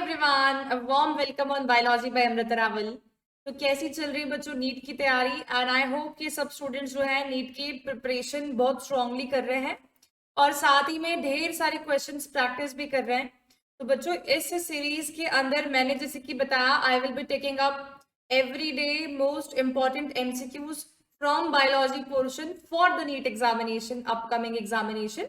Everyone, a warm welcome on biology by Amrita Rawal. तो कैसी चल रही है बच्चों नीट की तैयारी? एंड आई होप कि सब स्टूडेंट्स जो है नीट की प्रिपरेशन बहुत स्ट्रांगली कर रहे हैं और साथ ही में ढेर सारे क्वेश्चंस प्रैक्टिस भी कर रहे हैं। तो बच्चों इस सीरीज के अंदर मैंने जैसे कि बताया, I will be taking up every day most important MCQs from biology portion for the NEET examination, upcoming examination,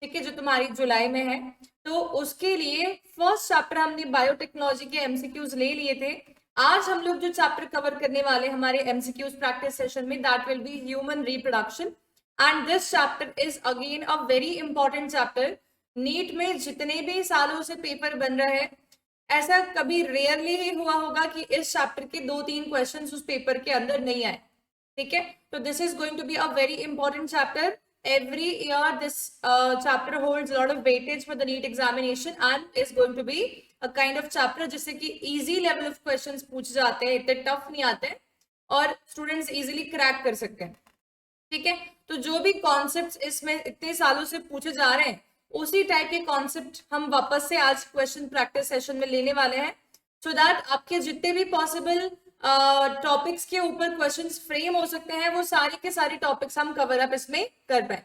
ठीक है, जो तुम्हारी जुलाई में है। तो उसके लिए फर्स्ट चैप्टर हमने बायोटेक्नोलॉजी के एमसीक्यूज ले लिए थे। आज हम लोग जो चैप्टर कवर करने वाले हमारे एमसीक्यूज प्रैक्टिस सेशन में, that will be human reproduction. And this chapter is again a very important chapter. NEET में जितने भी सालों से पेपर बन रहे हैं, ऐसा कभी रेयरली ही हुआ होगा कि इस चैप्टर के 2-3 क्वेश्चंस उस पेपर के अंदर नहीं आए। ठीक है, तो this is going to be a very important chapter. Every year this chapter holds a lot of weightage for the NEET examination and is going to be a kind of chapter जिससे कि easy level of questions पूछ जाते हैं, इतने tough नहीं आते हैं और students easily crack कर सकते हैं। ठीक है, तो जो भी कॉन्सेप्ट्स इसमें इतने सालों से पूछे जा रहे हैं, उसी टाइप के कॉन्सेप्ट हम वापस से आज क्वेश्चन प्रैक्टिस सेशन में लेने वाले हैं, सो दैट आपके जितने भी पॉसिबल टॉपिक्स के ऊपर क्वेश्चंस फ्रेम हो सकते हैं, वो सारे के सारे टॉपिक्स हम कवर अप इसमें कर पाए।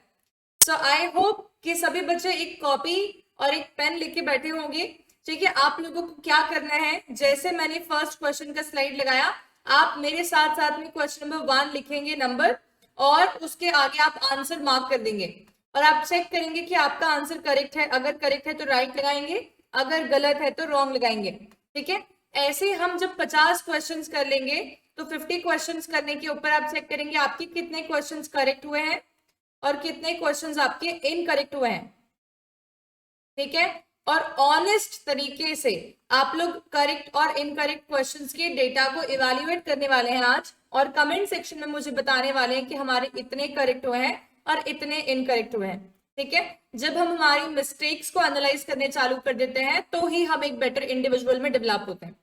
सो आई होप कि सभी बच्चे एक कॉपी और एक पेन लेके बैठे होंगे। ठीक है, आप लोगों को क्या करना है, जैसे मैंने फर्स्ट क्वेश्चन का स्लाइड लगाया, आप मेरे साथ साथ में क्वेश्चन नंबर 1 लिखेंगे नंबर, और उसके आगे आप आंसर मार्क कर देंगे और आप चेक करेंगे कि आपका आंसर करेक्ट है। अगर करेक्ट है तो राइट लगाएंगे, अगर गलत है तो रॉन्ग लगाएंगे। ठीक है, ऐसे हम जब 50 क्वेश्चंस कर लेंगे तो 50 क्वेश्चंस करने के ऊपर आप चेक करेंगे आपके कितने क्वेश्चंस करेक्ट हुए हैं और कितने क्वेश्चंस आपके इनकरेक्ट हुए हैं। ठीक है, और ऑनेस्ट तरीके से आप लोग करेक्ट और इनकरेक्ट क्वेश्चंस के डेटा को इवैल्यूएट करने वाले हैं आज, और कमेंट सेक्शन में मुझे बताने वाले हैं कि हमारे इतने करेक्ट हुए हैं और इतने इनकरेक्ट हुए हैं। ठीक है, जब हम हमारी मिस्टेक्स को एनालाइज करने चालू कर देते हैं तो ही हम एक बेटर इंडिविजुअल में डेवलप होते हैं।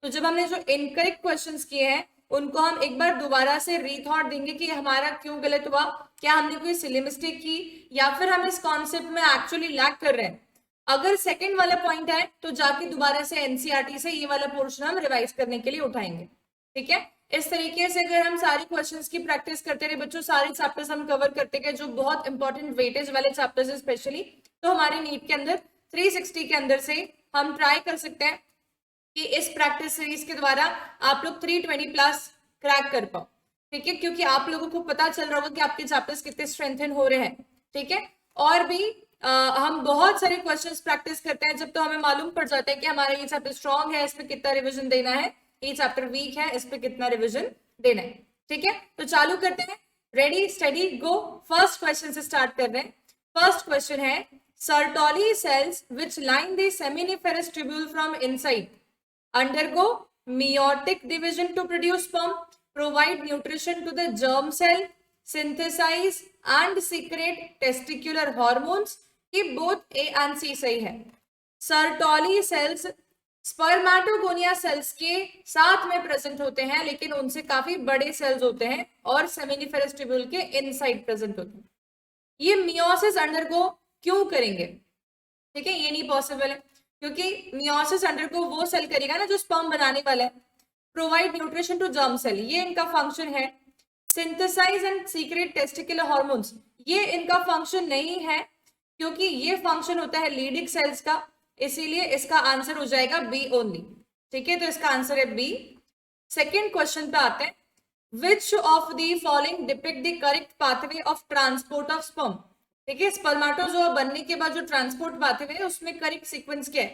तो जब हमने जो इनकरेक्ट क्वेश्चंस किए हैं उनको हम एक बार दोबारा से रीथॉट देंगे कि हमारा क्यों गलत हुआ, क्या हमने कोई सिली मिस्टेक की, या फिर हम इस कॉन्सेप्ट में एक्चुअली लैक कर रहे हैं। अगर सेकंड वाला पॉइंट है तो जाके दोबारा से एनसीईआरटी से ये वाला पोर्शन हम रिवाइज करने के लिए उठाएंगे। ठीक है, इस तरीके से अगर हम सारी क्वेश्चंस की प्रैक्टिस करते रहे बच्चों, सारे चैप्टर्स हम कवर करते गए जो बहुत इंपॉर्टेंट वेटेज वाले चैप्टर्स है स्पेशली, तो हमारे नीट के अंदर 360 के अंदर से हम ट्राई कर सकते हैं कि इस प्रैक्टिस सीरीज के द्वारा आप लोग 320 प्लस क्रैक कर पाओ। ठीक है, क्योंकि आप लोगों को पता चल रहा होगा कि आपके चैप्टर्स कितने स्ट्रेंथन हो रहे हैं। ठीक है, और भी हम बहुत सारे क्वेश्चंस प्रैक्टिस करते हैं जब तो हमें मालूम पड़ जाता है कि हमारा ये चैप्टर स्ट्रॉन्ग है, इस पे कितना रिविजन देना है, ये चैप्टर वीक है, इस पे कितना रिविजन देना है। ठीक है, तो चालू करते हैं, रेडी स्टडी गो। फर्स्ट क्वेश्चन से स्टार्ट कर रहे हैं। फर्स्ट क्वेश्चन है, Sertoli cells which line the seminiferous tubule from inside undergo meiotic division to produce sperm, provide nutrition to the germ cell, synthesize and secrete testicular hormones। कि both A and C सही है। Sertoli cells spermatogonia cells के साथ में present होते हैं, लेकिन उनसे काफी बड़े सेल्स होते हैं और सेमिनिफेरस ट्यूब्यूल के इनसाइड प्रेजेंट होते हैं। ये मियोसिस अंडरगो क्यों करेंगे? ठीक है, ये नहीं पॉसिबल है क्योंकि मियोसिस अंडरगो वो सेल करेगा ना जो स्पर्म बनाने वाला है। Provide nutrition to germ cell, ये इनका फंक्शन है। Synthesize and secrete testicular hormones, ये इनका फंक्शन नहीं है क्योंकि ये फंक्शन होता है लीडिक सेल्स का, इसीलिए इसका आंसर हो जाएगा बी ओनली। ठीक है, तो इसका आंसर है बी। सेकेंड क्वेश्चन पे आते हैं, which of the following depict the correct pathway of transport of sperm. ठीक है, स्पर्मेटोजोआ बनने के बाद जो ट्रांसपोर्ट पाथवे है उसमें करेक्ट सीक्वेंस क्या है?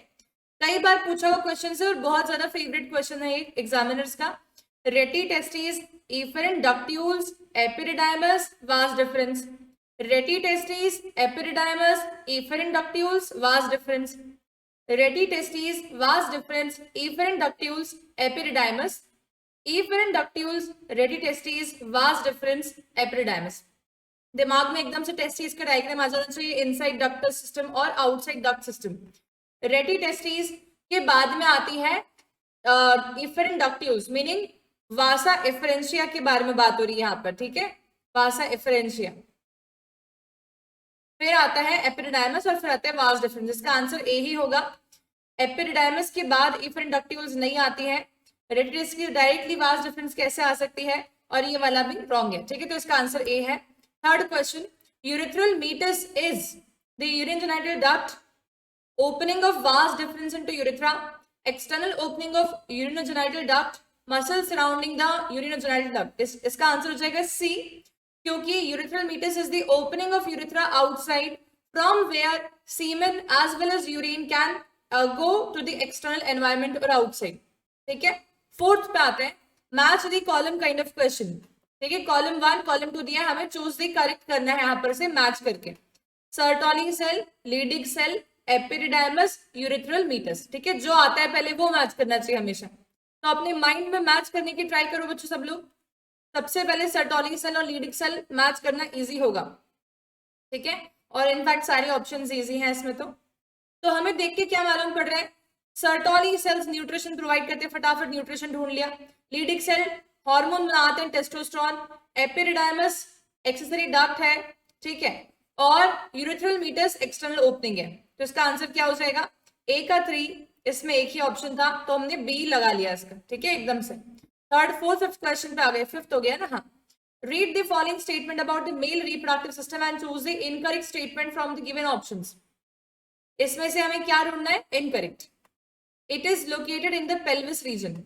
कई बार पूछा हुआ क्वेश्चन है और बहुत ज्यादा फेवरेट क्वेश्चन है एग्जामिनर्स का। Rete testis, efferent ductules, epididymis, vas deferens. Rete testis, epididymis, efferent ductules, vas deferens. Rete testis, vas deferens, efferent ductules, epididymis. Efferent ductules, rete testis, vas deferens, epididymis. दिमाग में एकदम से testis का diagram आ जाना चाहिए, inside ductal system और outside duct system. रेटी testis के बाद में आती है इफेरेंट डक्ट्यूल्स, मीनिंग वासा एफरेंशिया के बारे में बात हो रही है यहाँ पर। ठीक है, वासा एफरेंशिया, फिर आता है एपिडिडाइमस और फिर आता है वास डिफरेंस। इसका आंसर ए ही होगा। एपिडिडाइमस के बाद इफ इंडक्टिवल्स नहीं आती है, रेटिटिस की डायरेक्टली वास डिफरेंस कैसे आ सकती है, और ये वाला भी रॉन्ग है, ठीक है, तो इसका आंसर ए है। Third question, urethral meatus is the urinogenital duct, opening of vas deferens into urethra, external opening of urinogenital duct, muscle surrounding the urinogenital duct। इसका आंसर हो जाएगा सी, क्योंकि urethral meatus is the opening of urethra outside from where semen as well as urine can go to the external environment or outside, ठीक है। Fourth पे आते हैं, match the column kind of question, ठीक है, कॉलम 1 कॉलम 2 दिया, हमें choose the correct करना है यहाँ पर से मैच करके। Sertoli cell, leading cell, epididymis, urethral meatus, ठीक है, जो आता है पहले वो मैच करना चाहिए हमेशा। तो अपने माइंड में मैच करने की ट्राई करो बच्चों सब लोग। सबसे पहले सर्टोली सेल और लीडिंग सेल मैच करना इजी होगा, ठीक है, और इनफैक्ट सारे ऑप्शंस इजी हैं इसमें। तो हमें देख के क्या मालूम पड़ रहा है, सर्टोली सेल्स न्यूट्रिशन प्रोवाइड करते हैं, फटाफट न्यूट्रिशन ढूंढ लिया। लीडिंग सेल हार्मोन बनाते हैं टेस्टोस्टेरोन, एपिडिडाइमस एक्सेसरी डक्ट है, ठीक है, और यूरिथ्रल मीटस एक्सटर्नल ओपनिंग है। तो इसका आंसर क्या हो जाएगा, ए का 3, इसमें एक ही ऑप्शन था तो हमने बी लगा लिया इसका, ठीक है, एकदम से। थर्ड फोर्थ फिफ्थ क्वेश्चन पे आ गए, फिफ्थ हो गया ना, हाँ। Read the following statement about the male reproductive system and choose the incorrect statement from the given options. इसमें से हमें क्या ढूंढना है, incorrect. It is located in the pelvis region.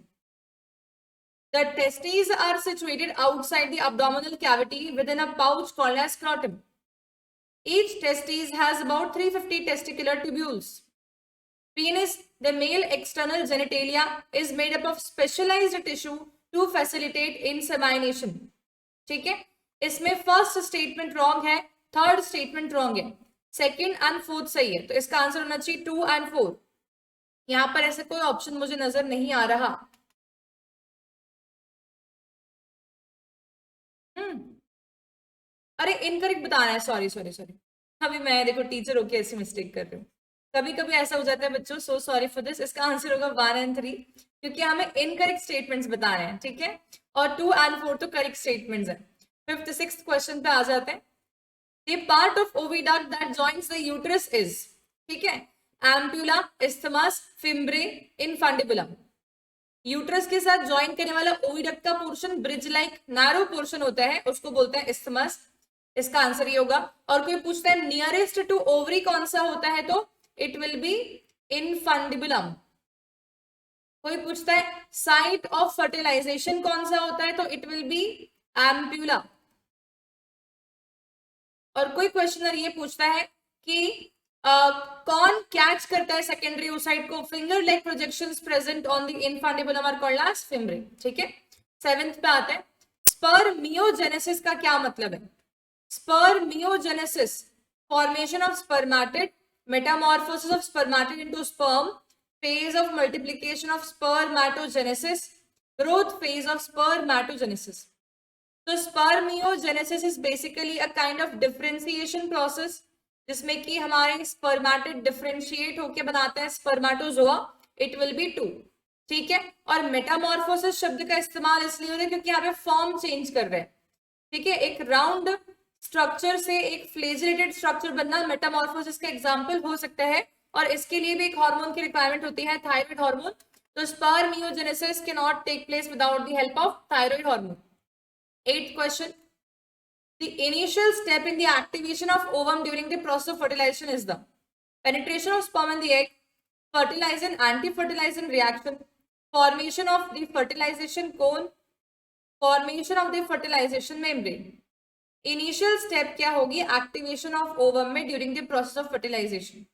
The testes are situated outside the abdominal cavity within a pouch called as scrotum. Each testis has about 350 testicular tubules. Penis, the male external genitalia, is made up of specialized tissue to facilitate insemination. ठीक है, इसमें first statement wrong है, third statement wrong है, second and fourth सही है। तो इसका answer होना चाहिए 2 एंड 4। यहाँ पर ऐसा कोई ऑप्शन मुझे नजर नहीं आ रहा। अरे इनकरेक्ट बताना है, सॉरी सॉरी सॉरी, अभी मैं देखो टीचर होके ऐसी मिस्टेक कर रही हूँ, कभी कभी ऐसा हो जाता है बच्चों, सो सॉरी फॉर दिस। इसका आंसर होगा 1 एंड 3, क्योंकि हमें इनकरेक्ट स्टेटमेंट्स बताने हैं, ठीक है, और 2 एंड 4 तो करेक्ट स्टेटमेंट्स हैं। फिफ्थ सिक्स्थ क्वेश्चन पे आ जाते हैं। The part of oviduct that joins the uterus is, ठीक है, ampulla, isthmus, fimbriae, infundibulum। Uterus के साथ ज्वाइन करने वाला ओविडक्ट का portion bridge like narrow portion होता है, उसको बोलते हैं isthmus। इसका आंसर ये होगा। और कोई पूछता है नियरेस्ट टू ओवरी कौन सा होता है, तो इट विल बी इनफंडिबुलम। कोई पूछता है साइट ऑफ फर्टिलाइजेशन कौन सा होता है, तो इट विल बी एम्प्यूला। और कोई क्वेश्चनर ये पूछता है कि कौन कैच करता है सेकेंडरी oocyte को, finger like projections present on the infundibulum are called as fimbriae, ठीक है। सेवेंथ पे आते हैं, स्पर्मियोजेनेसिस का क्या मतलब है। Spermiogenesis, formation of spermatid, metamorphosis of spermatid into sperm, phase of multiplication of spermatogenesis, growth phase of spermatogenesis। So spermiogenesis is basically a kind of differentiation process जिसमें कि हमारे spermatid differentiate होके बनाते हैं spermatozoa, it will be 2, ठीक है। और metamorphosis शब्द का इस्तेमाल इसलिए होता है क्योंकि यहाँ पे फॉर्म चेंज कर रहे हैं, ठीक है, एक राउंड स्ट्रक्चर से एक फ्लेजिलेटेड स्ट्रक्चर बनना मेटामॉर्फोसिस का एग्जांपल हो सकता है, और इसके लिए भी एक हार्मोन की रिक्वायरमेंट होती है, थायराइड हार्मोन। तो spermiogenesis can not take place without the help of thyroid hormone. 8th question, the initial step in the activation of ovum during the process of fertilization is the penetration of sperm in the egg, fertilizing anti-fertilizing reaction, formation of the fertilization cone, formation of the fertilization membrane। Initial step क्या होगी activation of ovum में during the process of fertilization,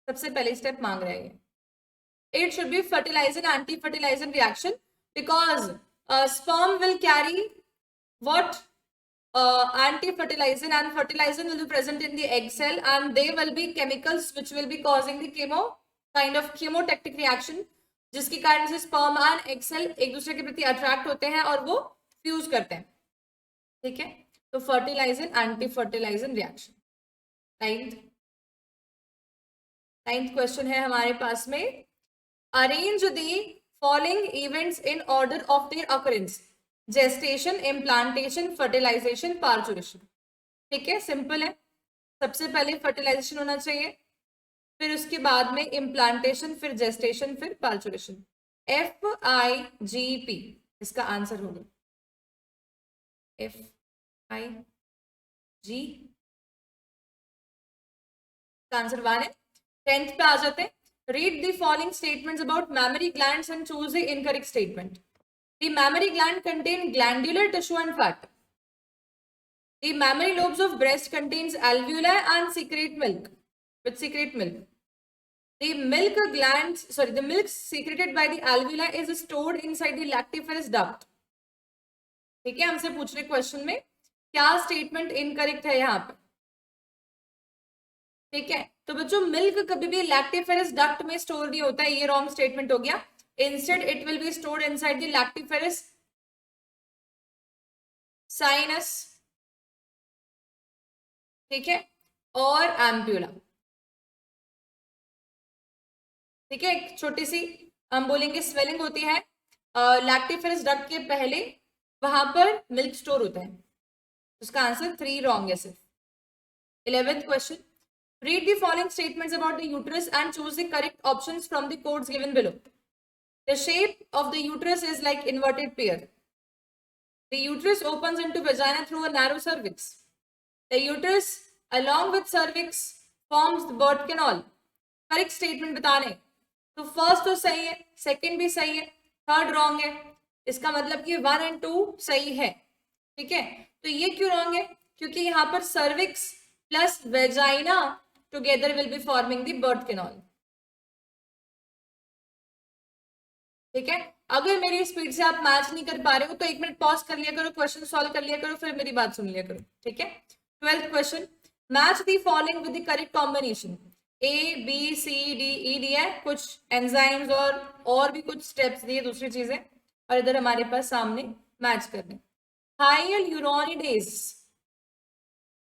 सबसे पहले step मांग रहे हैं। It should be fertilizing anti fertilizing reaction because sperm will carry what anti-fertilizing, and fertilizing will be present in the egg cell and they will be chemicals which will be causing the kind of chemotactic reaction, जिसके कारण से sperm and egg cell एक दूसरे के प्रति attract होते हैं और वो फ्यूज करते हैं, ठीक है। तो fertilizing anti fertilizing reaction. Ninth question है हमारे पास में, arrange the following events in order of their occurrence, gestation, implantation, fertilization, parturition, ठीक है, सिंपल है। सबसे पहले फर्टिलाइजेशन होना चाहिए, फिर उसके बाद में इम्प्लांटेशन, फिर जेस्टेशन, फिर पार्चुरेशन। FIGP इसका आंसर होगा। FIG आंसर 1 है। 10th पे आ जाते हैं। Read the following statements about memory glands and choose the incorrect statement. The mammary gland contain glandular tissue and fat. The mammary lobes of breast contains alveoli and secrete milk. Which secrete milk? The milk glands, sorry, the milk secreted by the alveoli is stored inside the lactiferous duct. ठीक है, हमसे पूछ रहे question में क्या statement incorrect है यहाँ पे। ठीक है, तो बच्चों मिल्क कभी भी लैक्टिफेरस डक्ट में स्टोर नहीं होता है, ये रॉन्ग स्टेटमेंट हो गया। Instead it will be stored inside the lactiferous sinus, ठीक है, और एम्प्यूला। ठीक है, एक छोटी सी हम बोलेंगे स्वेलिंग होती है लैक्टिफेरस डक्ट के पहले, वहां पर मिल्क स्टोर होता है। उसका आंसर 3 रॉन्ग है सिर्फ। 11th question, read the following statements about the uterus and choose the correct options from the codes given below. The shape of the uterus is like inverted pear. The uterus opens into vagina through a narrow cervix. The uterus along with cervix forms the birth canal. Correct statement बताने, तो first तो सही है, second भी सही है, third wrong है। इसका मतलब कि 1 और 2 सही है। ठीक है, तो ये क्यों रॉन्ग है? क्योंकि यहाँ पर cervix plus vagina together will be forming the birth canal. ठीक है, अगर मेरी स्पीड से आप मैच नहीं कर पा रहे हो तो 1 मिनट पॉज कर लिया करो, क्वेश्चन सॉल्व कर लिया करो, फिर मेरी बात सुन लिया करो। ठीक है, 12th question, match the following with the correct combination. ABCDE है, कुछ एंजाइम्स और भी कुछ स्टेप्स दिए, दूसरी चीजें, और इधर हमारे पास सामने मैच करने। Hyaluronidase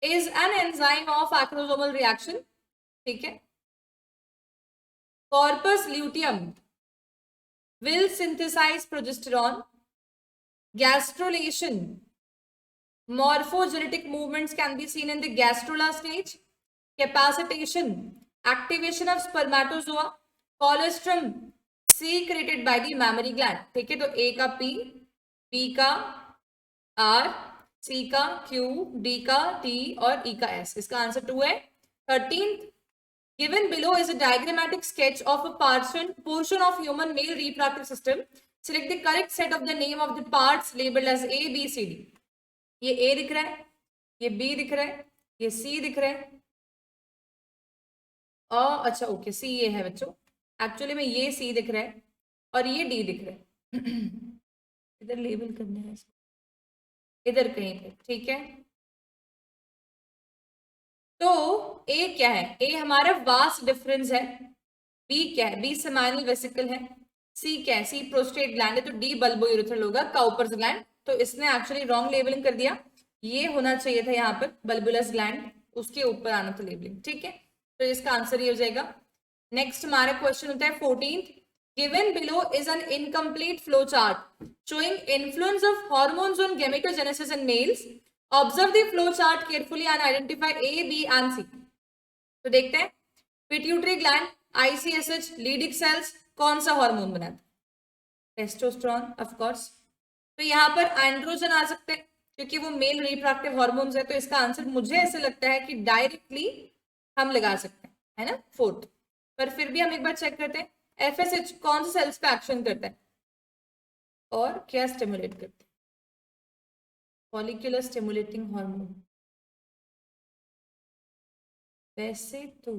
is an enzyme of acrosomal reaction. ठीक है, corpus luteum will synthesize progesterone. Gastrulation, morphogenetic movements can be seen in the gastrula stage. Capacitation, activation of spermatozoa. Colostrum, secreted by the mammary gland. ठीक है, तो A का P, B का R, C का Q, D का T और E का S। इसका आंसर 2 है। 13th, given below is a diagrammatic sketch of a portion of human male reproductive system. Select the correct set of the name of the parts labeled as A, B, C, D. ये A दिख रहा है, ये B दिख रहा है, ये C दिख रहा है। अच्छा ओके, C ये है बच्चों, एक्चुअली में ये C दिख रहा है और ये D दिख रहा है। इधर लेबल करना है इसको, इधर कहीं पे। ठीक है, तो ए क्या है? ए हमारा वास्ट डिफरेंस है। बी क्या है? बी सेमाइनल वेसिकल है। सी क्या है? सी प्रोस्टेट ग्लैंड है। तो डी बल्बो यूरेथ्रल होगा, काउपर्स ग्लैंड। तो इसने एक्चुअली रॉन्ग लेबलिंग कर दिया, ये होना चाहिए था यहाँ पर बल्बुलस ग्लैंड, उसके ऊपर आना था लेबलिंग। ठीक है, तो इसका आंसर ये हो जाएगा। नेक्स्ट हमारा क्वेश्चन होता है 14th, given below is an incomplete flow chart showing influence of hormones on gametogenesis in males. Observe the flow chart carefully and identify A, B and C. तो देखते हैं, पिट्यूटरी ग्लैंड, ICSH, लीडिक सेल्स कौन सा hormone बनाता है? Testosterone, of course. तो यहाँ पर एंड्रोजन आ सकते हैं क्योंकि वो मेल रिप्रोडक्टिव हार्मोन्स है। तो इसका आंसर मुझे ऐसे लगता है कि डायरेक्टली हम लगा सकते हैं, है ना, 4th। पर फिर भी हम एक बार चेक करते हैं, FSH कौन से सेल्स पे एक्शन करता है और क्या स्टिमुलेट करता है? Follicular stimulating hormone. वैसे तो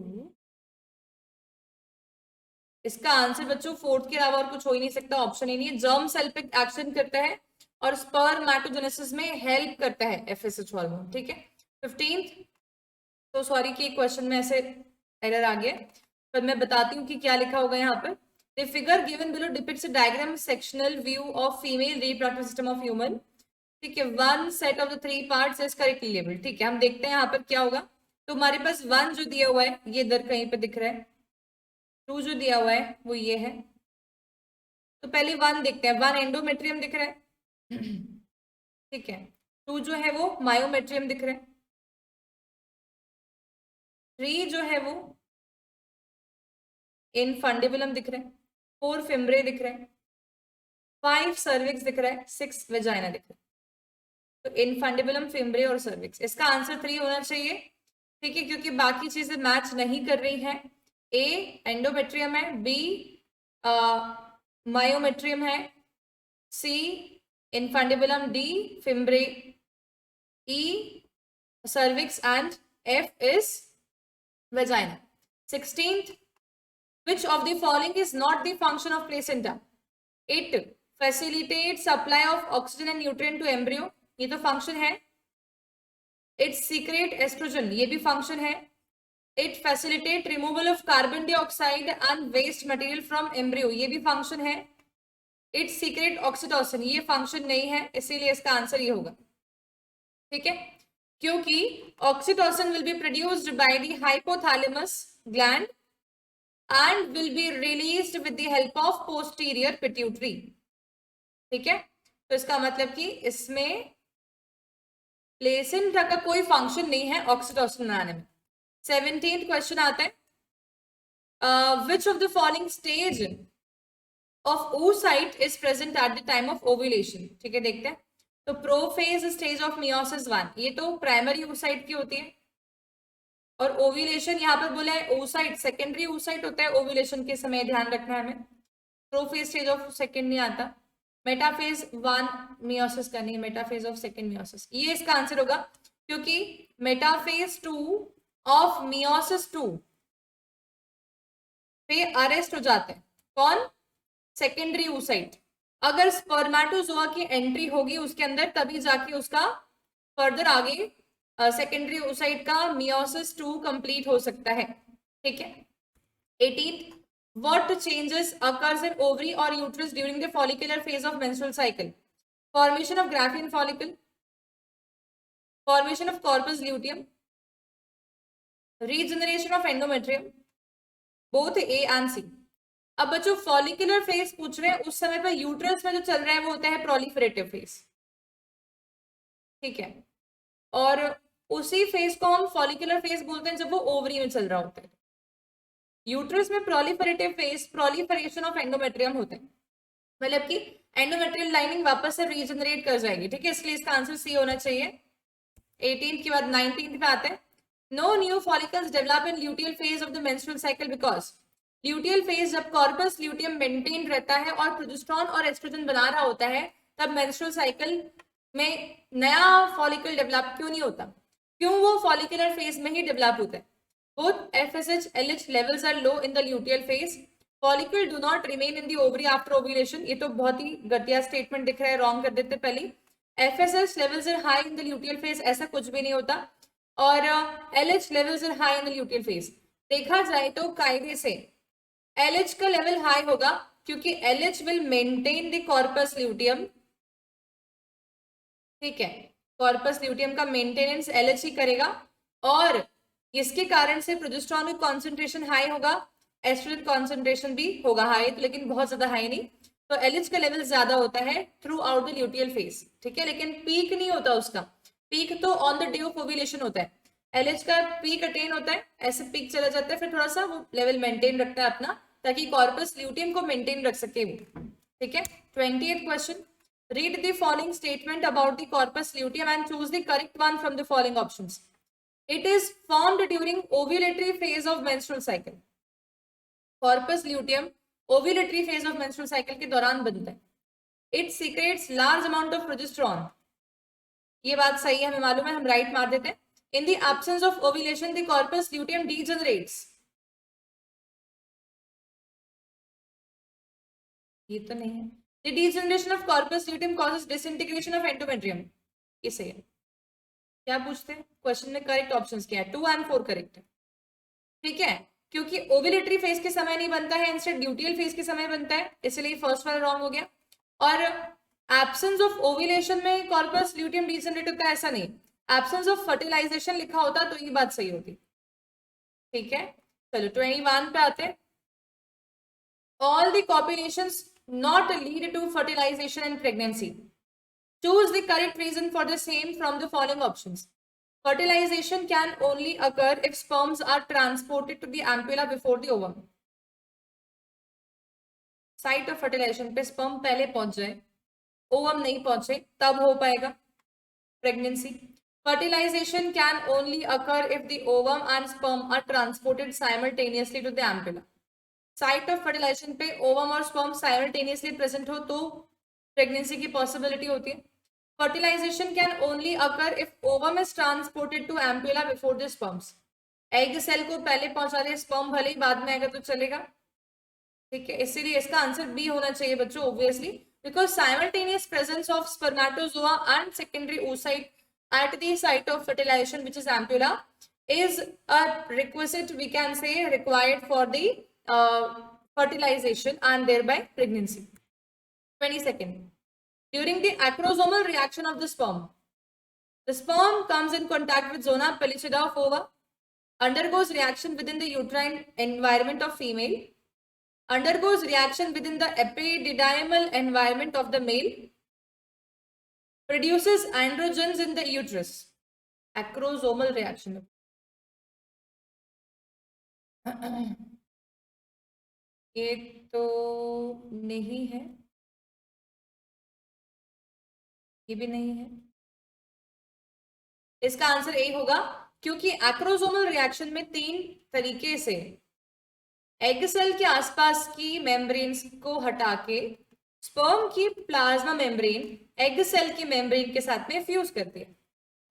इसका आंसर बच्चों 4th के अलावा और कुछ हो ही नहीं सकता, ऑप्शन ही नहीं है। जर्म सेल पे एक्शन करता है और स्पर्मेटोजेनेसिस में हेल्प करता है FSH हार्मोन। ठीक है, 15th, तो सॉरी कि क्वेश्चन में ऐसे एरर आ गया, पर मैं बताती हूँ कि क्या लिखा होगा यहाँ पर। The figure given below depicts a diagram sectional view of female reproductive system of human. ठीक है, 1 set of the 3 parts is correctly labeled. ठीक है, हम देखते हैं यहाँ पर क्या होगा। तो हमारे पास 1 जो दिया हुआ है ये इधर कहीं पे दिख रहा है, 2 जो दिया हुआ है वो ये है। तो पहले 1 देखते हैं, 1 एंडोमेट्रियम दिख रहा है। ठीक है, 2 जो है वो मायोमेट्रियम दिख रहा है, 3 जो है वो इनफंडिबुलम दिख रहा है, 4 फिम्ब्रे दिख रहा है, 5 सर्विक्स दिख रहा है, 6 वेजाइना दिख रहा है। तो इनफंडिबुलम, फिम्ब्रे और सर्विक्स, इसका आंसर 3 होना चाहिए, ठीक है, क्योंकि बाकी चीजें मैच नहीं कर रही हैं। ए एंडोमेट्रियम है, बी मायोमेट्रियम है, C infundibulum, D fimbriae, E cervix, and F is vagina. 16th, which of the following is not the function of placenta? It facilitates supply of oxygen and nutrient to embryo, ये तो function है. It secrete estrogen, ये भी function है. It facilitate removal of carbon dioxide and waste material from embryo, ये भी function है. It secrete oxytocin, ये function नहीं है, इसीलिए इसका आंसर ये होगा, ठीक है, क्योंकि oxytocin will be produced by the hypothalamus gland and will be released with the help of posterior pituitary, ठीक है, तो इसका मतलब कि इसमें प्लेसेंटा का कोई फंक्शन नहीं है ऑक्सीटोसिन बनाने में। 17th क्वेश्चन आता है, which of the following stage of oocyte is present at the time of ovulation, ठीक है, देखते हैं। तो प्रोफेज स्टेज ऑफ मियोसिस 1, ये तो प्राइमरी oocyte की होती है, और ओव्यूलेशन यहाँ पर बोला है oocyte, सेकेंडरी oocyte होता है ओव्यूलेशन के समय, ध्यान रखना है हमें, प्रोफेज स्टेज ऑफ सेकेंड नहीं आता। मेटाफेज 1 मियोसिस का नहीं, मेटाफेज ऑफ सेकेंड मियोसिस, ये इसका आंसर होगा, क्योंकि मेटाफेज 2 ऑफ मियोसिस 2 पे अरेस्ट हो जाते हैं कौन, सेकेंडरी oocyte। अगर स्पर्मेटोजोआ की एंट्री होगी उसके अंदर, तभी जाके उसका फर्दर आगे सेकेंडरी oocyte का मियोसिस 2 कंप्लीट हो सकता है, ठीक है। 18th, what changes occurs in ovary or uterus during the follicular phase of menstrual cycle? Formation of Graafian follicle, formation of corpus luteum, regeneration of endometrium, both A and C। अब बच्चों follicular phase पूछ रहे हैं, उस समय पर uterus में जो चल रहा है वो होता है प्रोलिफरेटिव फेज, ठीक है, और उसी फेज को हम फॉलिकुलर फेज बोलते हैं जब वो ओवरी में चल रहा होता है। यूट्रस में proliferative phase proliferation of endometrium होता है, मतलब कि एंडोमेट्रियल लाइनिंग वापस से रीजनरेट कर जाएगी, ठीक है, इसलिए इसका आंसर सी होना चाहिए। 18th के बाद 19th पे आते हैं, no new follicles develop in luteal phase of the menstrual cycle because luteal phase जब कॉर्पस ल्यूटियम मेंटेन रहता है और प्रोजेस्टेरोन और एस्ट्रोजन बना रहा होता है, तब मेंस्ट्रुअल साइकिल में नया फॉलिकल डेवलप क्यों नहीं होता, क्यों वो फॉलिकुलर फेज में ही डेवलप होता है। Both FSH LH levels are low in the luteal phase, follicle do not remain in the ovary after ovulation, ये तो बहुत ही घटिया स्टेटमेंट दिख रहा है, रॉन्ग कर देते पहले। FSH levels are high in the luteal phase, ऐसा कुछ भी नहीं होता, और LH levels are high in the luteal phase. देखा जाए तो कायदे से LH का लेवल हाई होगा, क्योंकि LH will maintain the corpus luteum, ठीक है, कॉर्पस ल्यूटियम का मेंटेनेंस LH ही करेगा, और इसके कारण से प्रोजेस्टेरोन का कॉन्सेंट्रेशन हाई होगा, एस्ट्रोजन कॉन्सेंट्रेशन भी होगा हाई, तो लेकिन बहुत ज्यादा हाई नहीं, तो LH का लेवल ज्यादा होता है through out the luteal phase, ठीक है, लेकिन पीक नहीं होता उसका, पीक तो on the day of ovulation होता है, LH का पीक अटेन होता है, ऐसे पीक चला जाता है, फिर थोड़ा सा वो लेवल मेंटेन रखता है अपना, ताकि कॉर्पस ल्यूटियम को मेंटेन रख सके वो, ठीक है। 20th question, read the following statement about the corpus luteum and choose the correct one from the following options. It is formed during ovulatory phase of menstrual cycle, corpus luteum ovulatory phase of menstrual cycle के दौरान बनता है। It secrets large amount of progesterone, ये बात सही है, हमें मालूम है, हम राइट मार देते हैं। In the absence of ovulation the corpus luteum degenerates, ये तो नहीं है। The degeneration of corpus luteum causes disintegration of endometrium, ये सही है। क्या पूछते हैं क्वेश्चन में, करेक्ट ऑप्शंस क्या है, 2 and 4 करेक्ट है, ठीक है, क्योंकि ओव्यूलेटरी फेज के समय नहीं बनता है, इंस्टेड ल्यूटियल फेज के समय बनता है, इसलिए फर्स्ट वाला रॉन्ग हो गया। और एब्सेंस ऑफ ओव्यूलेशन में कॉर्पस ल्यूटियम डीजनरेट होता है, ऐसा नहीं, एब्सेंस ऑफ फर्टिलाइजेशन लिखा होता तो ये बात सही होती, ठीक है। चलो 21 पे आते हैं, all the copulations not lead to fertilization and pregnancy. Choose the correct reason for the same from the following options. Fertilization can only occur if sperms are transported to the ampulla before the ovum. Site of fertilization पे sperm पहले पहुंच जाए, ovum नहीं पहुंचे, तब हो पाएगा pregnancy. Fertilization can only occur if the ovum and sperm are transported simultaneously to the ampulla. Site of fertilization पे ओवम और स्पर्म साइमल्टेनियसली प्रेजेंट हो तो प्रेगनेंसी की पॉसिबिलिटी होती है. Fertilization can only occur if ovum is transported to ampulla before the sperms. Egg cell को पहले पहुंचा दे, स्पर्म भले ही बाद में आएगा तो चलेगा. ठीक है, इसीलिए इसका आंसर बी होना चाहिए बच्चों, obviously, because simultaneous presence of spermatozoa and secondary oocyte at the site of fertilization, which is ampulla, is a requisite, we can say, required for the fertilization and thereby pregnancy. 22nd, during the acrosomal reaction of the sperm comes in contact with zona pellucida of ova, undergoes reaction within the uterine environment of female, undergoes reaction within the epididymal environment of the male, produces androgens in the uterus. Acrosomal reaction. ये तो नहीं है, ये भी नहीं है. इसका answer A होगा, क्योंकि एक्रोसोमल रिएक्शन में 3 तरीके से एग सेल के आसपास की मेम्ब्रेन्स को हटा के स्पर्म की प्लाज्मा मेम्ब्रेन एग सेल की मेम्ब्रेन के साथ में फ्यूज करती है.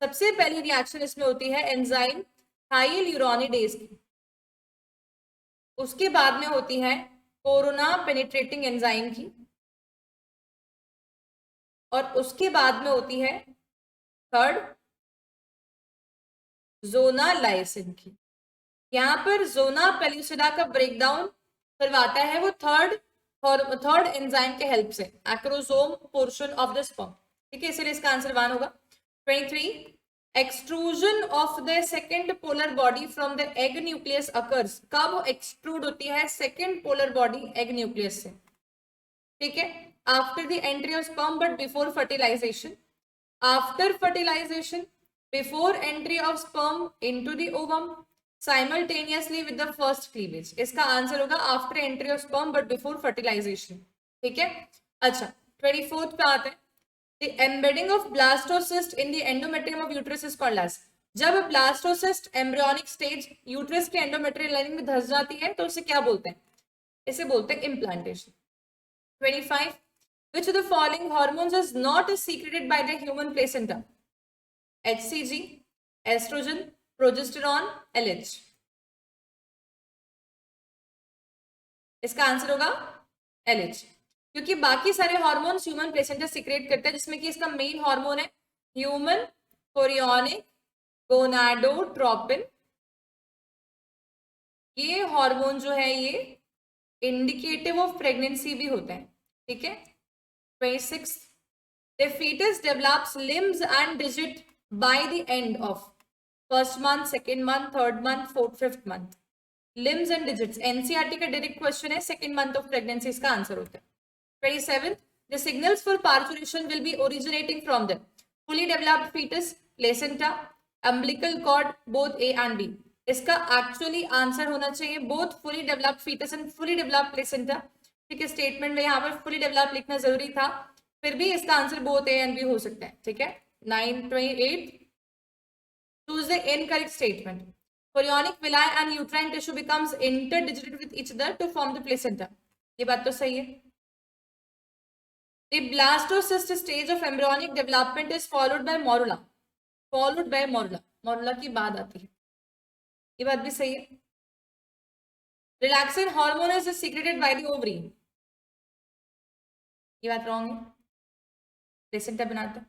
सबसे पहली रिएक्शन इसमें होती है एंजाइम हाइलुरोनिडेज की. उसके बाद में होती है कोरोना पेनिट्रेटिंग एंजाइम की, और उसके बाद में होती है थर्ड जोना लाइसिन की. यहाँ पर जोना पेल्यूसिडा का ब्रेकडाउन करवाता है वो थर्ड एंजाइम के हेल्प से, acrosome portion of the sperm. ठीक है, इसलिए इसका आंसर 1 होगा. 23, extrusion of the second polar body from the egg nucleus occurs. कब एक्सट्रूड होती है second polar body egg nucleus से? ठीक है, after the entry of sperm but before fertilization, after fertilization, before entry of sperm into the ovum, simultaneously with the first cleavage. इसका answer होगा after entry of sperm but before fertilization. ठीक है, अच्छा 24th पे आते हैं. The embedding of blastocyst in the endometrium of uterus is called as. जब blastocyst embryonic stage uterus के एंडोमेट्रियल लाइनिंग में धंस जाती है तो उसे क्या बोलते हैं? इसे बोलते हैं implantation. 25, which of the following hormones is not secreted by the human placenta? HCG, estrogen, progesterone, LH. इसका आंसर होगा LH, क्योंकि बाकी सारे हार्मोन्स ह्यूमन प्लेसेंटा सीक्रेट करते हैं, जिसमें कि इसका मेन हार्मोन है ह्यूमन कोरियोनिक गोनाडोट्रोपिन. ये हार्मोन जो है ये इंडिकेटिव ऑफ प्रेगनेंसी भी होता है. ठीक है. 26, the foetus develops limbs and digit by the end of first month, second month, third month, fourth, fifth month. Limbs and digits NCERT का डायरेक्ट क्वेश्चन है. सेकेंड मंथ ऑफ प्रेगनेंसी इसका answer होता है. 27, the signals for parturition will be originating from the fully developed foetus, placenta, umbilical cord, both A and B. इसका actually answer होना चाहिए both fully developed foetus and fully developed placenta. ठीक है, statement में यहाँ पर फुली डेवलप्ड लिखना जरूरी था, फिर भी इसका answer both A and B हो सकता है. ठीक है. 928, choose the incorrect statement. Chorionic villi and uterine tissue becomes interdigited with each other to form the placenta. ये बात तो सही है. The blastocyst stage of embryonic development is followed by morula. Followed by morula. Morula की बाद आती है. ये बात भी सही है. Relaxin hormone is secreted by the ovary. ये बात wrong है. Placenta बनाता है.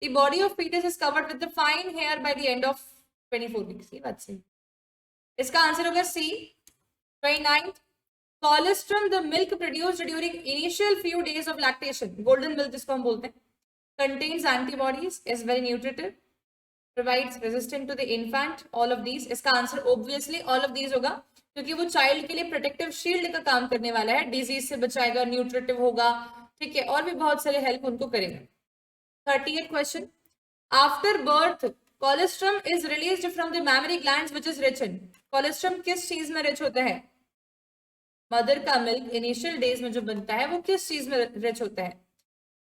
The body of fetus is covered with the fine hair by the end of 24 weeks. ये बात सही. इसका आंसर होगा C. 29, colostrum, the milk produced during initial few days of lactation, golden milk जिसको हम बोलते हैं, contains antibodies, is very nutritive, provides resistance to the infant. All of these. इसका answer obviously all of these होगा, क्योंकि वो child के लिए प्रोटेक्टिव शील्ड का काम करने वाला है, डिजीज से बचाएगा, न्यूट्रिटिव होगा. ठीक है, और भी बहुत सारे हेल्प उनको करेगा. 38 question. After birth, colostrum is released from the mammary glands which is rich in. Colostrum किस चीज में रिच होता है? मदर का मिल्क इनिशियल डेज में जो बनता है वो किस चीज में रिच होता है?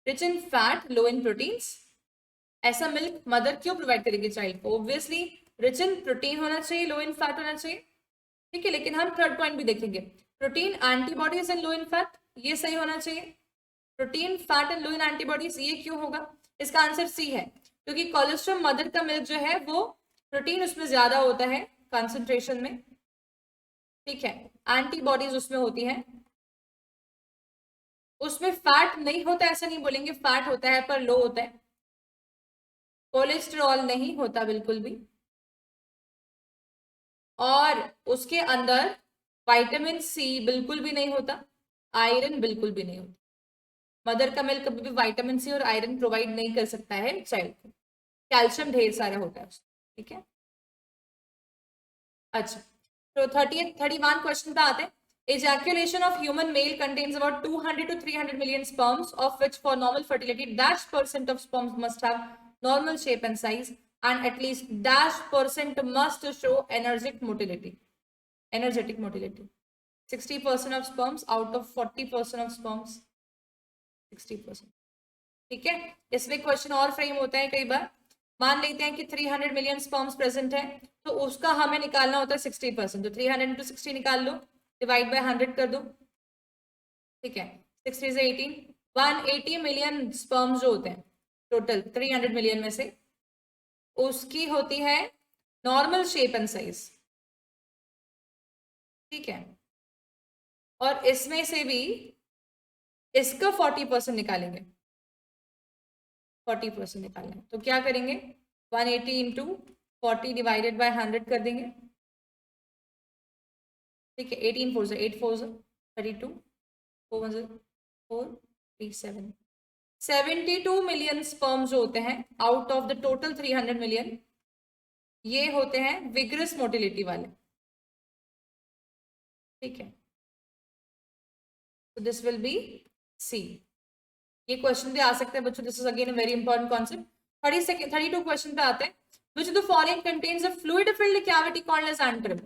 Rich in fat, low in proteins. ऐसा मिल्क मदर क्यों प्रोवाइड करेगी चाइल्ड को? ऑब्वियसली रिच इन प्रोटीन होना चाहिए, लो इन फैट होना चाहिए, ठीक है। लेकिन हम थर्ड पॉइंट भी देखेंगे, protein, antibodies and low in fat, ये सही होना चाहिए। Protein, fat and low in antibodies, ये क्यों होगा? इसका आंसर सी है, क्योंकि कोलेस्ट्रॉल मदर का मिल्क जो है वो प्रोटीन उसमें ज्यादा होता है कंसंट्रेशन में, ठीक है। एंटीबॉडीज उसमें होती है, उसमें फैट नहीं होता, ऐसा नहीं बोलेंगे, फैट होता है पर लो होता है। कोलेस्ट्रॉल नहीं होता बिल्कुल भी, और उसके अंदर विटामिन सी बिल्कुल भी नहीं होता, आयरन बिल्कुल भी नहीं होता। मदर का मिल्क कभी भी विटामिन सी और आयरन प्रोवाइड नहीं कर सकता है चाइल्ड को, कैल्शियम ढेर सारा होता है उसमें, ठीक है। अच्छा, तो 31 क्वेश्चन पे आते हैं। Ejaculation of human male contains about 200 to 300 million sperms, of which for normal fertility -% of sperms must have normal shape and size, and at least -% must show energetic motility. 60% of sperms out of 40% of sperms, 60%, ठीक है। इसमें question और frame होता है कई बार, मान लेते हैं कि 300 मिलियन स्पर्म्स प्रेजेंट है, तो उसका हमें निकालना होता है 60%, तो 300 into 60 निकाल लो, डिवाइड बाय 100 कर दो, ठीक है। 60 से 18, 180 मिलियन स्पर्म्स जो होते हैं टोटल 300 मिलियन में से, उसकी होती है नॉर्मल शेप एंड साइज, ठीक है। और इसमें से भी इसका 40% निकालेंगे, 40% निकालना है, तो क्या करेंगे, 180 इंटू 40 डिवाइडेड बाय 100 कर देंगे, ठीक है। 18 4 8 4 32 4 1 4 3 7, 72 मिलियन स्पर्म जो होते हैं out of the total 300 million, ये होते हैं विग्रस मोटिलिटी वाले, ठीक है। तो दिस विल बी सी। ये क्वेश्चन भी आ सकते हैं बच्चों, this is again a very important concept. 32 question पे आते हैं। Which of the following contains a fluid filled cavity called as antrum?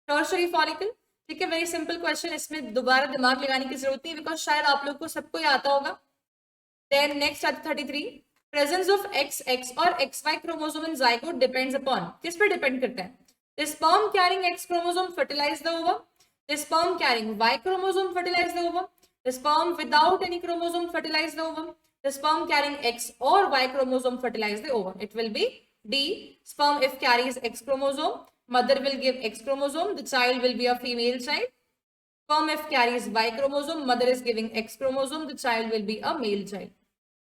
Tertiary follicle, ठीक है। वेरी सिंपल क्वेश्चन, इसमें दोबारा दिमाग लगाने की जरूरत नहीं, बिकॉज शायद आप लोग को सबको ही आता होगा। देन नेक्स्ट आता 33, प्रेजेंस ऑफ XX और XY क्रोमोसोम इन जाइगोट डिपेंड्स अपॉन, किस पे डिपेंड करता है? The sperm carrying X chromosome fertilize the ovum, the sperm carrying Y chromosome fertilize the ovum, the sperm without any chromosome fertilize the ovum, the sperm carrying X or Y chromosome fertilize the ovum. It will be D, sperm if carries X chromosome, mother will give X chromosome, the child will be a female child. Sperm if carries Y chromosome, mother is giving X chromosome, the child will be a male child.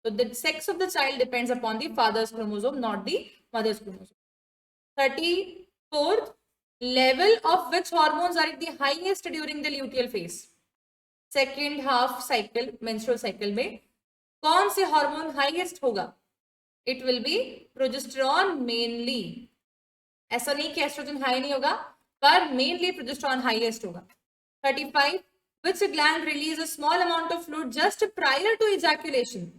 So the sex of the child depends upon the father's chromosome, not the mother's chromosome. 34th, level of which hormones are at the highest during the luteal phase? Second half cycle, menstrual cycle में कौन से hormone highest होगा? It will B progesterone mainly, ऐसा नहीं कि oestrogen high नहीं होगा, पर मेनली प्रोजेस्टेरॉन हाईएस्ट होगा। 35, which gland release a small amount of fluid just prior to ejaculation?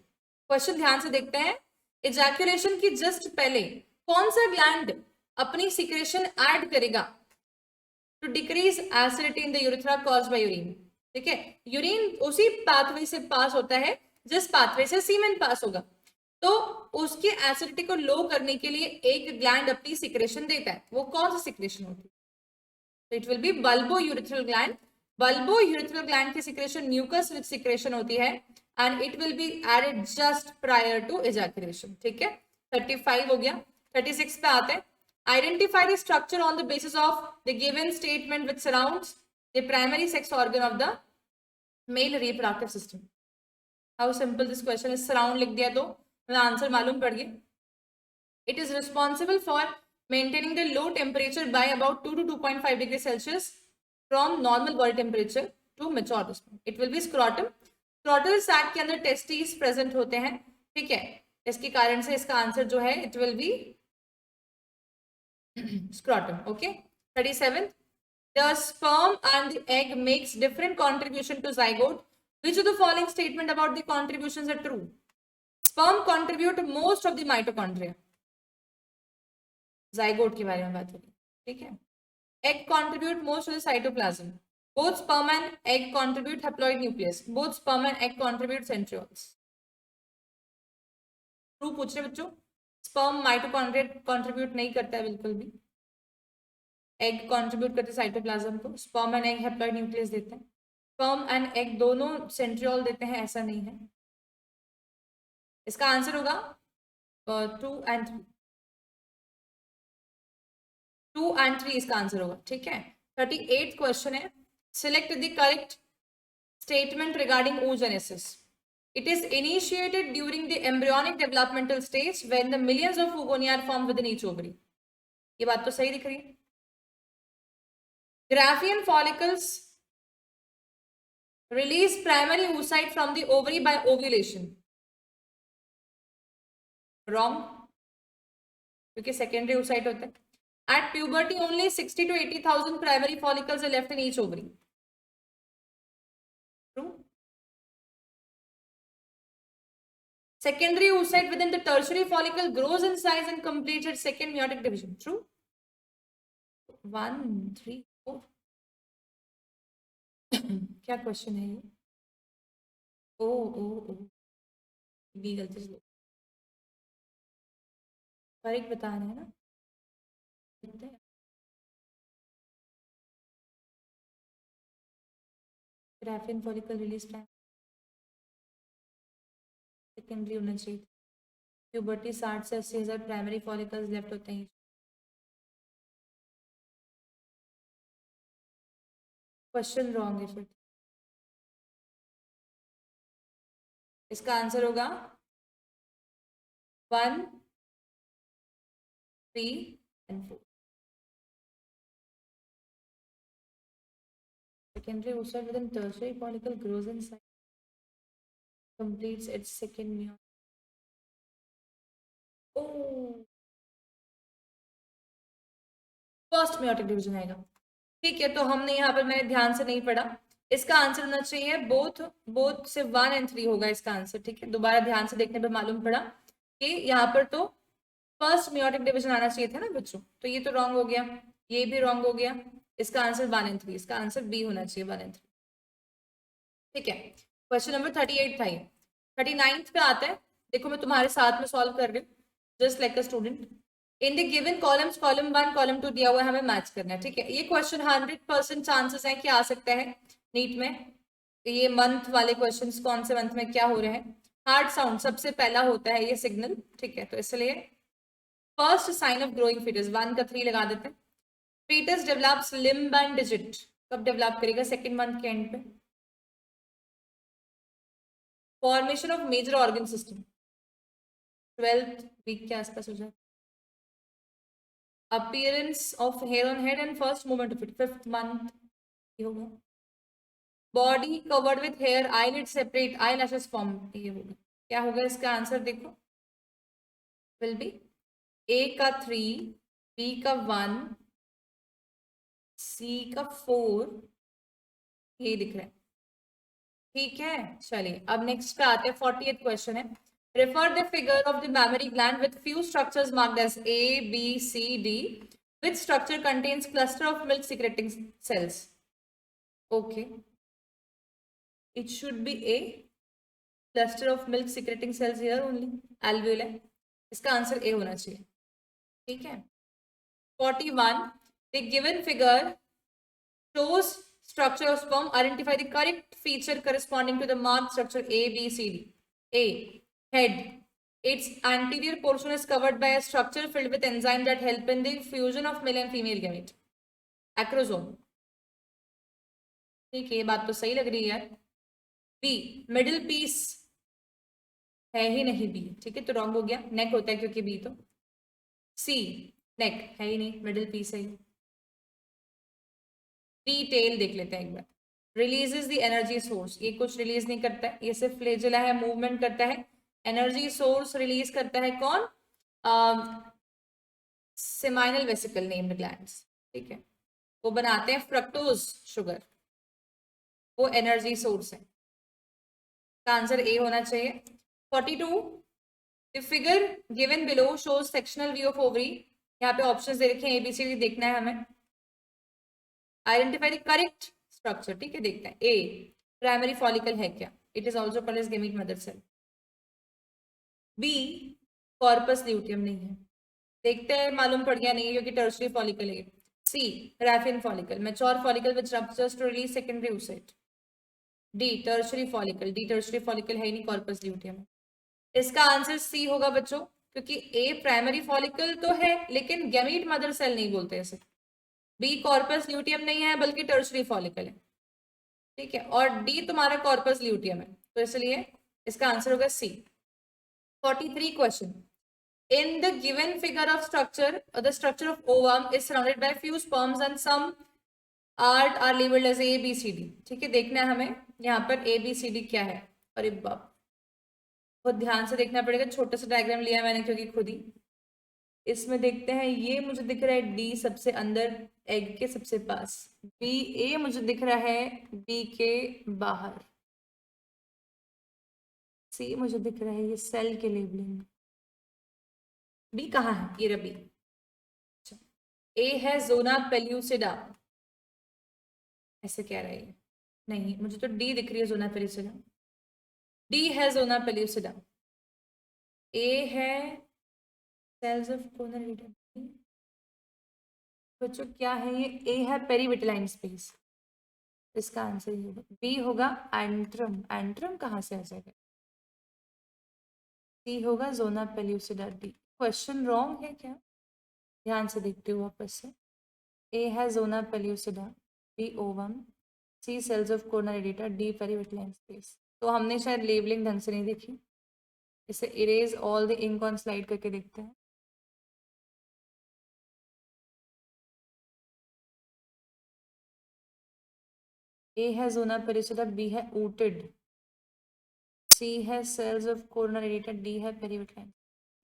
Question ध्यान से देखते हैं, ejaculation की जस्ट पहले कौन सा ग्लैंड अपनी सिक्रेशन ऐड करेगा to decrease acidity in the urethra caused by urine, ठीक है। यूरिन उसी पाथवे से पास होता है जिस पाथवे से सीमेन पास होगा, तो उसकी एसिडिटी को लो करने के लिए एक ग्लैंड अपनी सिक्रेशन देता है, वो कौन सी सिक्रेशन होती है? तो it will be bulbo urethral gland. Bulbo urethral gland की सिक्रेशन म्यूकस रिच सिक्रेशन होती है, and it will be added just prior to ejaculation, ठीक है। 35 हो गया। 36 पे आते हैं। Identify the structure on the basis of the given statement which surrounds the primary sex organ of the male reproductive system. How simple this question is. Surround लिख दिया तो आंसर मालूम पड़ गया। It is responsible for maintaining the low temperature by about 2 to 2.5 degrees Celsius from normal body temperature to mature sperm. It will be scrotum. Scrotal sac के अंदर testes present होते हैं, ठीक है। इसके कारण से इसका आंसर जो है it will be scrotum, okay. 37, the sperm and the egg makes different contribution to zygote. Which of the following statement about the contributions are true? Sperm contribute most of the mitochondria, zygote के बारे में बात हो रही है, ठीक है। Egg contribute most of the cytoplasm, Both sperm and egg contribute haploid nucleus. Both sperm and egg contribute centrioles. True पूछ रहे बच्चों. स्पर्म माइटोकॉन्ड्रिया कंट्रीब्यूट नहीं करता है बिल्कुल भी. एग कंट्रीब्यूट करते साइटोप्लाज्म को. Sperm and egg haploid nucleus देते हैं. स्पर्म एंड एग दोनों सेंट्रियोल देते हैं, ऐसा नहीं है. इसका आंसर होगा 2 and 3. 2 and 3 इसका आंसर होगा. ठीक है. 38th क्वेश्चन है. Select the correct statement regarding oogenesis. It is initiated during the embryonic developmental stage when the millions of oogonia are formed within each ovary. ये बात तो सही दिख रही है. Graafian follicles release primary oocyte from the ovary by ovulation. Wrong, क्योंकि secondary oocyte होता है. At puberty, only 60 to 80,000 primary follicles are left in each ovary. True. Secondary oocyte within the tertiary follicle grows in size and completes its second meiotic division. True. 1, 3, 4. क्या question है ये? ओ ओ O B गलती से correct बता रहे हैं ना. Graafian follicle release time secondary होना चाहिए. प्यूबर्टी 60 से 80,000 प्राइमरी फॉलिकल्स लेफ्ट होते हैं. क्वेश्चन रॉन्ग है फिर. इसका आंसर होगा 1, 3 and 4. Secondary oocyte within tertiary follicle grows in size, completes its second meiosis. Oh, first meiotic division आएगा. ठीक है, तो हमने यहाँ पर, मैंने ध्यान से नहीं पढ़ा. इसका आंसर होना चाहिए बोथ से 1 and 3 होगा इसका आंसर. ठीक है, दोबारा ध्यान से देखने पे मालूम पड़ा कि यहाँ पर तो फर्स्ट meiotic division आना चाहिए था ना बच्चों. तो ये तो रॉन्ग हो गया, ये भी रॉन्ग हो गया. इसका आंसर 1 and 3. इसका आंसर बी होना चाहिए 1 and 3. ठीक है. क्वेश्चन नंबर 38 था ये. 39th पे आता है. देखो मैं तुम्हारे साथ में सॉल्व कर रही हूँ, just like a student. In the given columns column 1 column 2 दिया हुआ है, हमें मैच करना है. ठीक है. ये क्वेश्चन 100% चांसेस है कि आ सकता है नीट में. ये मंथ वाले क्वेश्चंस कौन से मंथ में क्या हो रहे हैं. हार्ड साउंड सबसे पहला होता है ये सिग्नल. ठीक है, तो इसलिए first sign of growing foetus 1 का 3 लगा देते हैं. Foetus develops limb and digit. कब डेवलप करेगा? सेकेंड मंथ के एंड पे. Formation of major organ system 12th week के आसपास हो जाए. Appearance of hair on head and first movement of it 5th month होगा. Body covered with hair, eyelid separate, eyelashes form, ये होगा. क्या होगा इसका आंसर? देखो, विल बी ए का 3, बी का 1, सी का 4, ये दिख रहा है. ठीक है, चलिए अब नेक्स्ट पे आते हैं. 40th क्वेश्चन है. Refer the figure of the mammary gland with few structures marked as A, B, C, D. Which structure contains cluster of milk secreting cells? Okay. It should be A. Cluster of milk secreting cells here only. Alveoli. इसका answer A होना चाहिए. ठीक है. 41. The given figure shows structure of sperm. Identify the correct feature corresponding to the marked structure A, B, C, D. A. Head. Its anterior portion is covered by a structure filled with enzymes that help in the fusion of male and female gamete. Acrosome. ठीक है, ये बात तो सही लग रही है यार. बी. मिडिल पीस है ही नहीं बी. ठीक है, तो रॉन्ग हो गया. नेक होता है क्योंकि बी. तो सी. नेक है ही नहीं, मिडिल पीस है ही. डी. टेल देख लेते हैं एक बार. Releases the energy source. ये कुछ रिलीज नहीं करता है, ये सिर्फ फ्लैजेला है, मूवमेंट करता है. एनर्जी सोर्स रिलीज करता है कौन? Seminal vesicle named glands. ठीक है, वो बनाते हैं फ्रक्टोज शुगर, वो एनर्जी सोर्स है. आंसर ए होना चाहिए. 42. The figure given below shows sectional view of ovary. यहाँ पे ऑप्शंस दे रखे हैं, एबीसीडी देखना है हमें. आइडेंटिफाई द करेक्ट स्ट्रक्चर, ठीक है, देखते हैं। ए, प्राइमरी फॉलिकल है क्या, it is also called as gamete mother cell. B, corpus luteum नहीं है, देखते हैं मालूम पड़ गया नहीं है क्योंकि टर्शरी फॉलिकल है। C, Graafian follicle, mature follicle which ruptures to release secondary oocyte। D, tertiary follicle, D tertiary follicle है ही नहीं, कॉर्पस ल्यूटियम है। इसका आंसर सी होगा बच्चों, क्योंकि ए प्राइमरी फॉलिकल तो है लेकिन गैमीट मदर सेल नहीं बोलते इसे। बी, कॉर्पस ल्यूटियम नहीं है बल्कि टर्शरी फॉलिकल है, ठीक है, और डी तुम्हारा कॉर्पस ल्यूटियम है, तो इसलिए इसका आंसर होगा सी। 43 question, in the given figure of structure, the structure of ovum is surrounded by few sperms and some are labeled as A, B, C, D, ठीक है, देखना है हमें यहाँ पर A, B, C, D क्या है। अरे बाप, बहुत ध्यान से देखना पड़ेगा, छोटा सा डायग्राम लिया मैंने क्योंकि खुद ही। इसमें देखते हैं, ये मुझे दिख रहा है डी सबसे अंदर एग के सबसे पास, बी, ए मुझे दिख रहा है बी के बाहर, सी मुझे दिख रहा है ये सेल के लेबलिंग, बी कहाँ है, ये रबी। ए है जोना पेल्यूसिडा, ऐसे कह रही है, नहीं मुझे तो डी दिख रही है जोना पेल्यूसिडा, डी है जोना पेल्यूसिडा। ए है सेल्स ऑफ कोनर, बच्चों क्या है ये, ए है पेरीविटलाइन स्पेस, इसका आंसर ये होगा, बी होगा एंट्रम, एंट्रम कहाँ से आ जाएगा, सी होगा जोना पेल्यूसिडा, डी। क्वेश्चन रॉन्ग है क्या, ध्यान से देखते हो वापस से। ए है zona pellucida, B ovum, C cells of corona radiata, D perivitelline space. तो हमने शायद लेबलिंग ढंग से नहीं देखी, इसे erase all the ink on slide करके देखते हैं। ए है जोना पेल्यूसिडा, बी है ऊटेड, सी है sales of corona radiata, D है पेरीविटलाइन।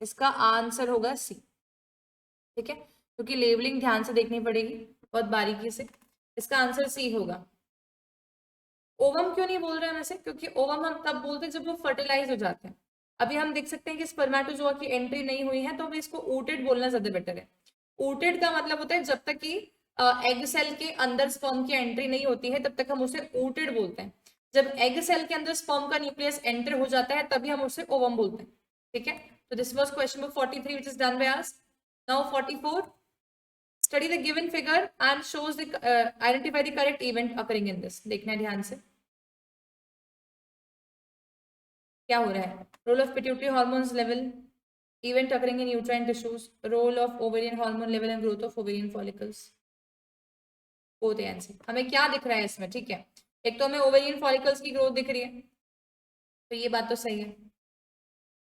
इसका आंसर होगा सी, ठीक है, क्योंकि लेबलिंग ध्यान से देखनी पड़ेगी बहुत बारीकी से। इसका आंसर सी होगा। ओवम क्यों नहीं बोल रहे हैं वैसे, क्योंकि ओवम हम तब बोलते हैं जब वो फर्टिलाइज हो जाते हैं। अभी हम देख सकते हैं कि स्पर्मेटोजोआ की एंट्री नहीं हुई है, तो हमें इसको ऊटेड बोलना ज्यादा बेटर है। ऊटेड का मतलब होता है जब तक कि एग सेल के अंदर स्पर्म की एंट्री नहीं होती है तब तक हम उसे ऊटेड बोलते हैं। जब एग सेल के अंदर स्पर्म का न्यूक्लियस एंटर हो जाता है तभी हम उसे ओवम बोलते हैं, ठीक है। तो this was question number 43 which is done by us. Now 44, study the given figure and shows the identify the correct event occurring in this. देखना है ध्यान से क्या हो रहा है। Role of pituitary hormones level, event occurring in uterine tissues, role of ovarian hormone level and growth of ovarian follicles. Both answer हमें क्या दिख रहा है इसमें, ठीक है, एक तो हमें ओवेरियन फॉलिकल्स की ग्रोथ दिख रही है, तो ये बात तो सही है,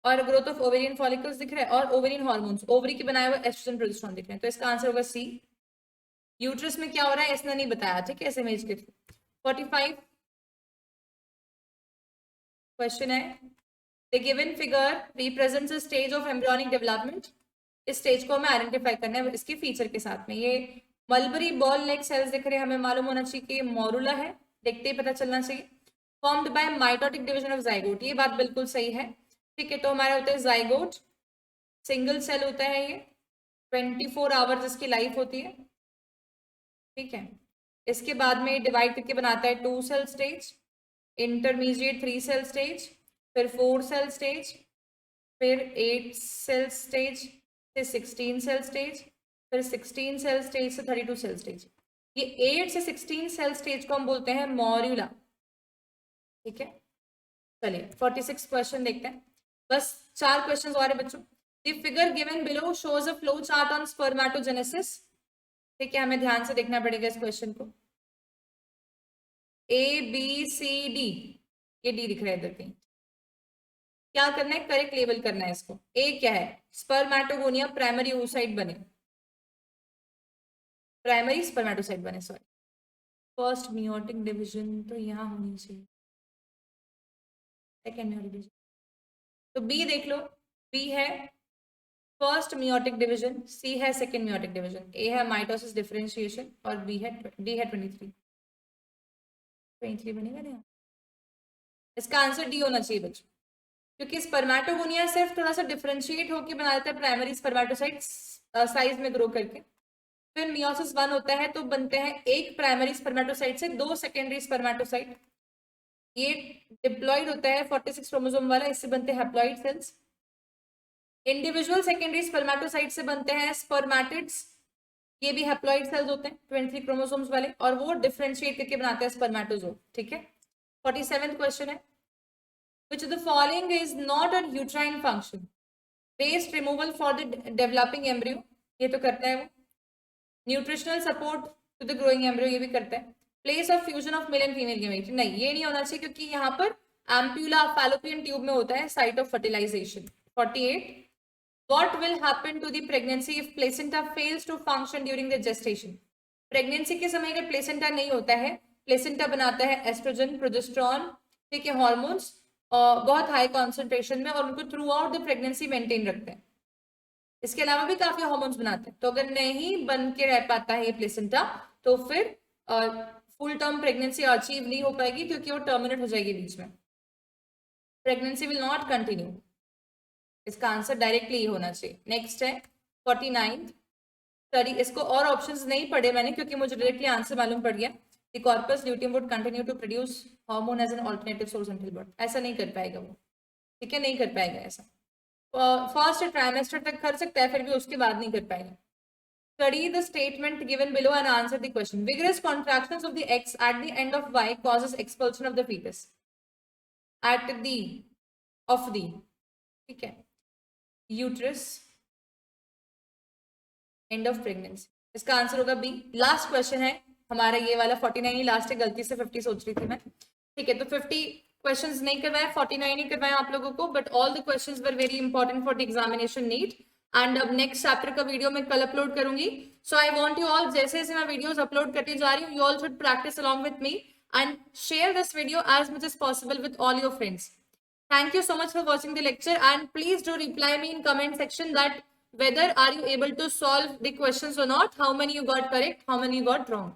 और ग्रोथ ऑफ ओवेरियन फॉलिकल्स दिख रहा है, और ओवेरियन हार्मोन्स, ओवरी के बनाए हुए एस्ट्रोजन प्रोजेस्टेरोन दिख रहे हैं, तो इसका आंसर होगा सी। यूट्रस में क्या हो रहा है इसने नहीं बताया, ठीक है, इस इमेज के थ्रू। 45 क्वेश्चन है, the given figure represents a stage of embryonic development. इस स्टेज को हमें आइडेंटिफाई करना है इसके फीचर के साथ में। ये मलबरी बॉल लाइक सेल्स दिख रहे हैं, हमें मालूम होना चाहिए कि ये मोरुला है, देखते ही पता चलना चाहिए। Formed by mitotic division of zygote, ये बात बिल्कुल सही है, ठीक है। तो हमारा होता है जाइगोट, सिंगल सेल होता है ये, 24 आवर्स इसकी लाइफ होती है, ठीक है। इसके बाद में डिवाइड करके बनाता है 2 cell stage, intermediate 3 cell stage, फिर 4 सेल स्टेज, फिर 8 सेल स्टेज, फिर 16 सेल स्टेज, फिर 16 सेल स्टेज से 32 सेल स्टेज। ये 8 से 16 सेल स्टेज को हम बोलते हैं मॉर्यूला, ठीक है। चलिए 46 क्वेश्चन देखते हैं, बस 4 क्वेश्चन और है बच्चों। The figure given below shows a flow chart on spermatogenesis, ठीक है, हमें ध्यान से देखना पड़ेगा इस क्वेश्चन को। ए बी सी डी, ये डी दिख रहा है इधर कहीं, क्या करना है, करेक्ट लेबल करना है इसको। ए क्या है, स्पर्मेटोगोनिया प्राइमरी oocyte बने, प्राइमरी स्पर्मेटोसाइट बने, सॉरी। फर्स्ट मियोटिक डिवीजन तो यहाँ होनी चाहिए, सेकेंड मियोटिक डिवीजन, तो बी देख लो, बी है फर्स्ट मियोटिक डिवीजन, सी है सेकेंड मियोटिक डिवीजन, ए है माइटोसिस डिफरेंशिएशन, और बी है डी है 23 बनेगा ना। इसका आंसर डी होना चाहिए बच्चों, क्योंकि स्पर्मेटोगोनिया सिर्फ थोड़ा सा डिफरेंशिएट होकर बना देता है प्राइमरी स्पर्मेटोसाइट साइज में ग्रो करके, फिर मियोसिस 1 होता है तो बनते हैं एक प्राइमरी स्पर्मेटोसाइट से 2 सेकेंडरी स्पर्मेटोसाइट। ये डिप्लॉइड होता है 46 क्रोमोसोम वाला, इससे बनते हैं haploid cells. Individual secondary spermatocyte से बनते हैं स्पर्मेटिड्स, ये भी हैप्लॉइड सेल्स होते हैं 23 क्रोमोसोम्स वाले, और वो डिफरेंशिएट करके बनाते हैं स्पर्मेटोजोआ। ठीक है। 47th क्वेश्चन है, which of the following is not a uterine function? Waste removal for the developing embryo, ये तो करता है वो। Nutritional support to the growing embryo, ये भी करता है। Place of fusion of male and female gamete, नहीं ये नहीं होना चाहिए क्योंकि यहाँ पर एम्प्यूला फैलोपियन ट्यूब में होता है site of fertilization. 48, what will happen to the pregnancy if placenta fails to function during the gestation? Pregnancy के समय अगर प्लेसेंटा नहीं होता है, प्लेसेंटा बनाता है एस्ट्रोजन, प्रोजेस्टेरॉन, ठीक है, हॉर्मोन्स बहुत हाई कॉन्सेंट्रेशन में, और उनको through out the pregnancy maintain रखते हैं। इसके अलावा भी काफी हार्मोन्स बनाते हैं। तो अगर नहीं बन के रह पाता है ये प्लेसेंटा, तो फिर फुल टर्म प्रेगनेंसी अचीव नहीं हो पाएगी क्योंकि वो टर्मिनेट हो जाएगी बीच में, प्रेगनेंसी विल नॉट कंटिन्यू। इसका आंसर डायरेक्टली ही होना चाहिए। नेक्स्ट है 49th स्टडी, इसको और ऑप्शंस नहीं पढ़े मैंने क्योंकि मुझे डायरेक्टली आंसर मालूम पड़ गया। The corpus luteum would continue to produce hormone as an alternative source until birth, ऐसा नहीं कर पाएगा वो, ठीक है, नहीं कर पाएगा ऐसा। फर्स्ट ट्राइमेस्टर तक कर सकता है, फिर भी उसके बाद नहीं कर पाएगा। Study the statement given below and answer the question. Vigorous contractions of the X at the end of Y causes expulsion of the foetus at the of the, ठीक है, यूट्रस एंड ऑफ प्रेगनेंसी। इसका answer होगा B. Last question है हमारा ये वाला, 49 ही last है, गलती से 50 सोच रही थी मैं, ठीक है। तो 50 क्वेश्चंस नहीं करवाए, 49 ही करवाए आप लोगों को, but all the questions were very important for the examination NEET. And अब नेक्स्ट चैप्टर का वीडियो मैं कल अपलोड करूंगी। So I want you all, जैसे जैसे मैं वीडियोस अपलोड करती जा रही हूँ, you all should practise along with me and share this video as much as possible with all your friends. Thank you so much for watching the lecture, and please do reply me in comment section that whether are you able to solve the questions or not, how many you got correct, how many you got wrong.